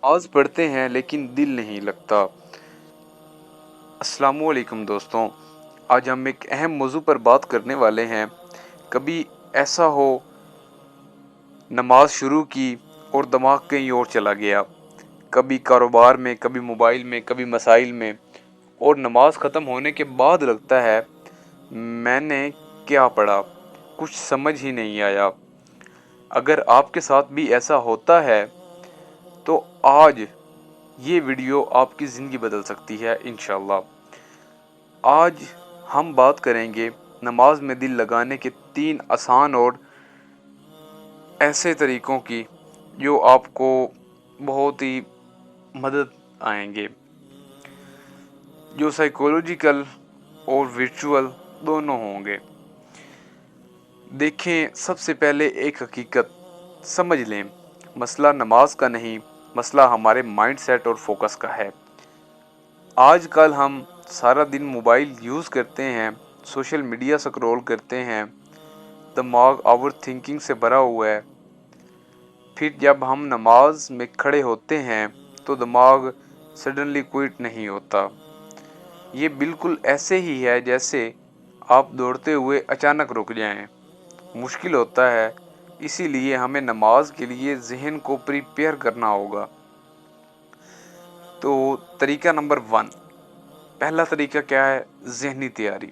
नमाज पढ़ते हैं लेकिन दिल नहीं लगता। अस्सलामु अलैकुम दोस्तों, आज हम एक अहम मौजू पर बात करने वाले हैं। कभी ऐसा हो नमाज शुरू की और दिमाग कहीं और चला गया, कभी कारोबार में, कभी मोबाइल में, कभी मसाइल में, और नमाज ख़त्म होने के बाद लगता है मैंने क्या पढ़ा, कुछ समझ ही नहीं आया। अगर आपके साथ भी ऐसा होता है तो आज ये वीडियो आपकी ज़िंदगी बदल सकती है इंशाल्लाह। आज हम बात करेंगे नमाज में दिल लगाने के 3 आसान और ऐसे तरीक़ों की जो आपको बहुत ही मदद आएंगे, जो साइकोलॉजिकल और विजुअल दोनों होंगे। देखें, सबसे पहले एक हकीकत समझ लें, मसला नमाज का नहीं, मसला हमारे माइंड सेट और फोकस का है। आजकल हम सारा दिन मोबाइल यूज़ करते हैं, सोशल मीडिया स्क्रॉल करते हैं, दिमाग ओवर थिंकिंग से भरा हुआ है। फिर जब हम नमाज में खड़े होते हैं तो दिमाग सडनली क्विट नहीं होता। ये बिल्कुल ऐसे ही है जैसे आप दौड़ते हुए अचानक रुक जाएं। मुश्किल होता है, इसीलिए हमें नमाज के लिए ज़हन को प्रिपेयर करना होगा। तो तरीका नंबर 1, पहला तरीका क्या है? ज़हनी तैयारी,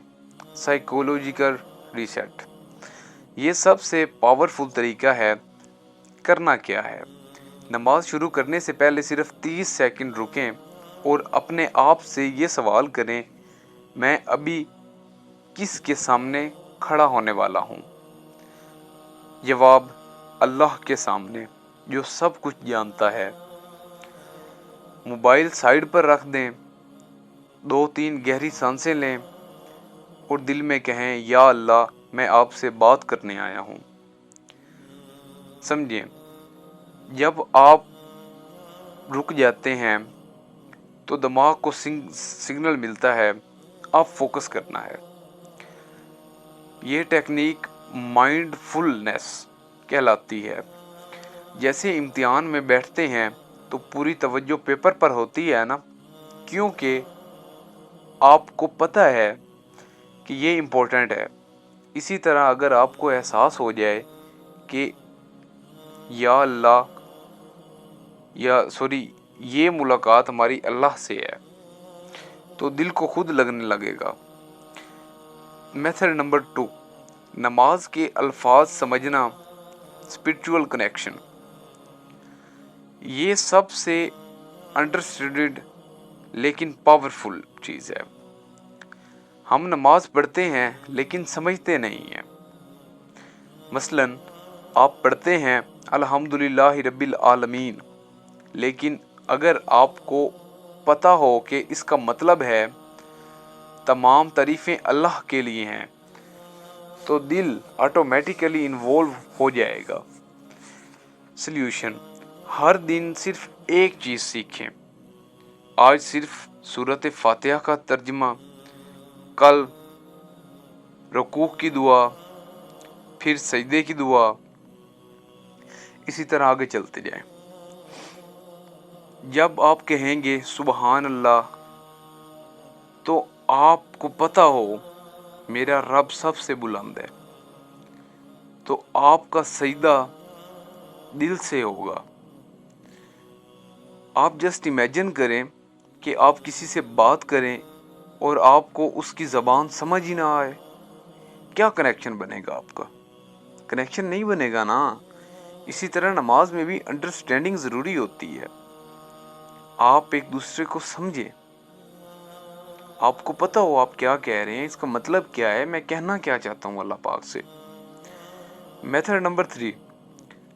साइकोलॉजिकल रीसेट। ये सबसे पावरफुल तरीका है। करना क्या है? नमाज शुरू करने से पहले सिर्फ 30 सेकंड रुकें और अपने आप से ये सवाल करें, मैं अभी किस के सामने खड़ा होने वाला हूँ? जवाब, अल्लाह के सामने, जो सब कुछ जानता है। मोबाइल साइड पर रख दें, 2-3 गहरी सांसें लें और दिल में कहें, या अल्लाह, मैं आपसे बात करने आया हूँ। समझिए, जब आप रुक जाते हैं तो दिमाग को सिग्नल मिलता है आप फोकस करना है। ये टेक्निक माइंडफुलनेस कहलाती है। जैसे इम्तिहान में बैठते हैं तो पूरी तवज्जो पेपर पर होती है ना, क्योंकि आपको पता है कि ये इम्पोर्टेंट है। इसी तरह अगर आपको एहसास हो जाए कि या अल्लाह, ये मुलाकात हमारी अल्लाह से है, तो दिल को खुद लगने लगेगा। मेथड नंबर 2, नमाज के अल्फाज समझना, स्पिरिचुअल कनेक्शन। ये सबसे अंडरस्टूडेड लेकिन पावरफुल चीज़ है। हम नमाज पढ़ते हैं लेकिन समझते नहीं हैं। मसलन आप पढ़ते हैं अल्हम्दुलिल्लाहि रब्बिल आलमीन, लेकिन अगर आपको पता हो कि इसका मतलब है तमाम तारीफ़ें अल्लाह के लिए हैं, तो दिल ऑटोमेटिकली इन्वॉल्व हो जाएगा। सल्यूशन, हर दिन सिर्फ एक चीज़ सीखें। आज सिर्फ सूरत फातिहा का तर्जुमा, कल रुकू की दुआ, फिर सजदे की दुआ, इसी तरह आगे चलते जाएं। जब आप कहेंगे सुबहान अल्लाह, तो आपको पता हो मेरा रब सबसे बुलंद है, तो आपका सजदा दिल से होगा। आप जस्ट इमेजिन करें कि आप किसी से बात करें और आपको उसकी ज़बान समझ ही ना आए, क्या कनेक्शन बनेगा आपका? कनेक्शन नहीं बनेगा ना। इसी तरह नमाज में भी अंडरस्टैंडिंग ज़रूरी होती है। आप एक दूसरे को समझें, आपको पता हो आप क्या कह रहे हैं, इसका मतलब क्या है, मैं कहना क्या चाहता हूँ अल्लाह पाक से। मेथड नंबर 3,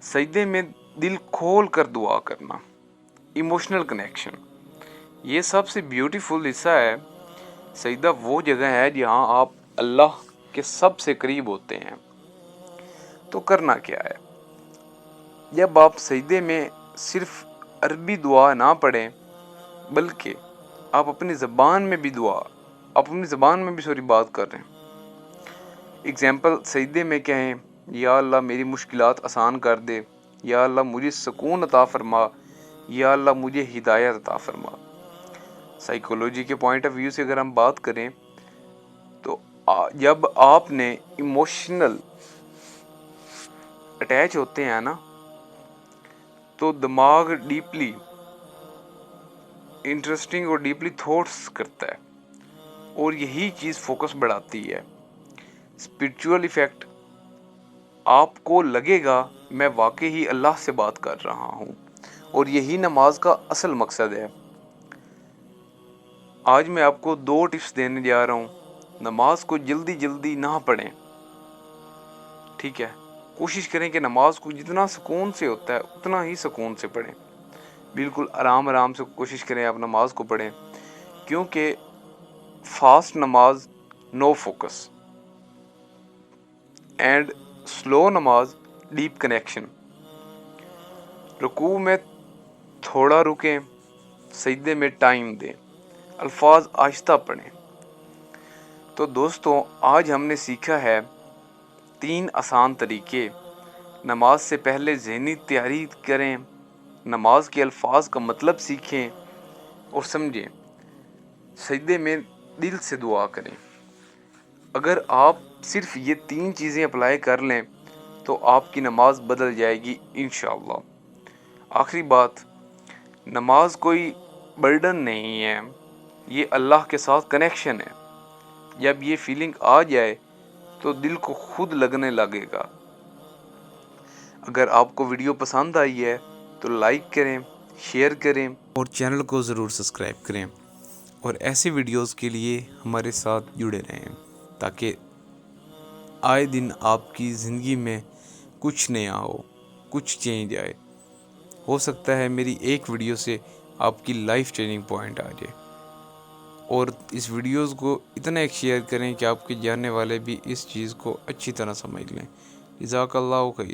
सजदे में दिल खोल कर दुआ करना, इमोशनल कनेक्शन। ये सबसे ब्यूटीफुल हिस्सा है। सजदा वो जगह है जहाँ आप अल्लाह के सबसे करीब होते हैं। तो करना क्या है? जब आप सजदे में सिर्फ अरबी दुआ ना पढ़ें, बल्कि आप अपनी ज़बान में भी बात कर रहे हैं। एग्जाम्पल, सजदे में कहें, या अल्लाह मेरी मुश्किलात आसान कर दे, या अल्लाह मुझे सुकून अता फरमा, یا اللہ مجھے ہدایت عطا فرما۔ سائیکولوجی کے پوائنٹ آف ویو سے اگر ہم بات کریں تو جب آپ نے ایموشنل اٹیچ ہوتے ہیں نا تو دماغ ڈیپلی انٹرسٹنگ اور ڈیپلی تھاٹس کرتا ہے اور یہی چیز فوکس بڑھاتی ہے۔ اسپرچول ایفیکٹ، آپ کو لگے گا میں واقعی اللہ سے بات کر رہا ہوں، اور یہی نماز کا اصل مقصد ہے۔ آج میں آپ کو 2 ٹپس دینے جا رہا ہوں۔ نماز کو جلدی جلدی نہ پڑھیں، ٹھیک ہے؟ کوشش کریں کہ نماز کو جتنا سکون سے ہوتا ہے اتنا ہی سکون سے پڑھیں، بالکل آرام سے کوشش کریں آپ نماز کو پڑھیں، کیونکہ فاسٹ نماز نو فوکس اینڈ سلو نماز ڈیپ کنیکشن۔ رکوع میں تھوڑا رکیں، سجدے میں ٹائم دیں، الفاظ آہستہ پڑھیں۔ تو دوستوں، آج ہم نے سیکھا ہے 3 آسان طریقے۔ نماز سے پہلے ذہنی تیاری کریں، نماز کے الفاظ کا مطلب سیکھیں اور سمجھیں، سجدے میں دل سے دعا کریں۔ اگر آپ صرف یہ 3 چیزیں اپلائی کر لیں تو آپ کی نماز بدل جائے گی انشاءاللہ۔ آخری بات، نماز کوئی برڈن نہیں ہے، یہ اللہ کے ساتھ کنیکشن ہے۔ جب یہ فیلنگ آ جائے تو دل کو خود لگنے لگے گا۔ اگر آپ کو ویڈیو پسند آئی ہے تو لائک کریں، شیئر کریں اور چینل کو ضرور سبسکرائب کریں، اور ایسے ویڈیوز کے لیے ہمارے ساتھ جڑے رہیں تاکہ آئے دن آپ کی زندگی میں کچھ نیا ہو، کچھ چینج آئے۔ ہو سکتا ہے میری ایک ویڈیو سے آپ کی لائف چینجنگ پوائنٹ آ جائے، اور اس ویڈیوز کو اتنا ایک شیئر کریں کہ آپ کے جاننے والے بھی اس چیز کو اچھی طرح سمجھ لیں۔ جزاک اللہ خیر۔